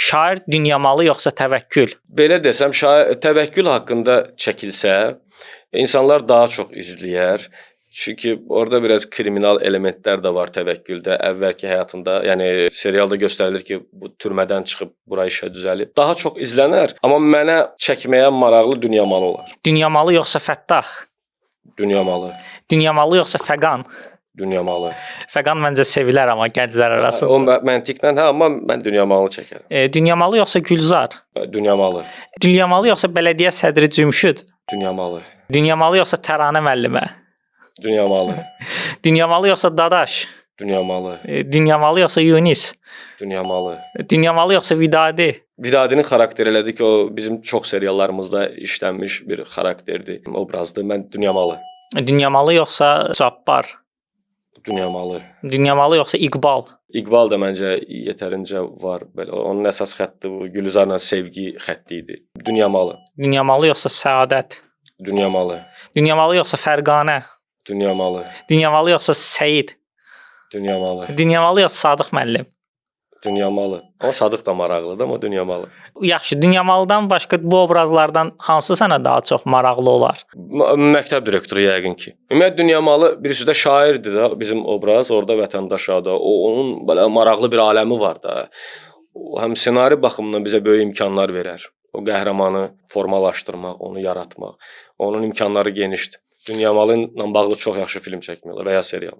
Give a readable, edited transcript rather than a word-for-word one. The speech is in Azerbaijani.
Şair dünyamalı yoxsa təvəkkül? Belə desəm, təvəkkül haqqında çəkilsə, insanlar daha çox izləyər. Çünki orada biraz kriminal elementlər də var təvəkküldə. Əvvəlki həyatında, yəni serialda göstərilir ki, bu türmədən çıxıb bura işə düzəlib. Daha çox izlənər, amma mənə çəkməyə maraqlı Dünyamalı olar. Dünyamalı yoxsa Fəttah? Dünyamalı. Dünyamalı yoxsa Fəqan? Dünyamalı. Fəqan məncə sevilər amma gənclər arasında. O məntiqlə amma mən Dünyamalı çəkərəm. Dünyamalı yoxsa Gülzar? Dünyamalı. Dünyamalı yoxsa bələdiyyə sədri Cümşüd? Dünyamalı. Dünyamalı yoxsa Təranə müəllimə? Dünyamalı. Dünyamalı yoxsa Dadaş? Dünyamalı. Dünyamalı yoxsa Yunis? Dünyamalı. Dünyamalı yoxsa Vidadi? Vidadinin xarakteri elədir ki, o bizim çox seriallarımızda işlənmiş bir xarakterdir, obrazdır. Mən Dünyamalı. Dünyamalı yoxsa Cabbar? Dünyamalı. Dünyamalı yoxsa İqbal? İqbal da məncə yetərincə var. Belə onun əsas xətti bu Gülzarla sevgi xətti idi. Dünyamalı. Dünyamalı yoxsa Səadət? Dünyamalı. Dünyamalı yoxsa Fərqanə? Dünyamalı. Dünyamalı yoxsa Səid? Dünyamalı. Dünyamalı yoxsa Sadıq müəllim? Dünyamalı. Amma Sadıq da maraqlıdır, amma Dünyamalı. Yaxşı, Dünyamalıdan başqa bu obrazlardan hansı sənə daha çox maraqlı olar? Məktəb direktoru yəqin ki. Ümumiyyətlə Dünyamalı birisi də şairdir da, bizim obraz, orada vətəndaşa da. Onun belə maraqlı bir aləmi var da. O həm ssenari baxımından bizə böyük imkanlar verər. O qəhrəmanı formalaşdırmaq, onu yaratmaq. Onun imkanları genişdir. Dünyamalı ilə bağlı çox yaxşı film çəkmək olar və ya serial.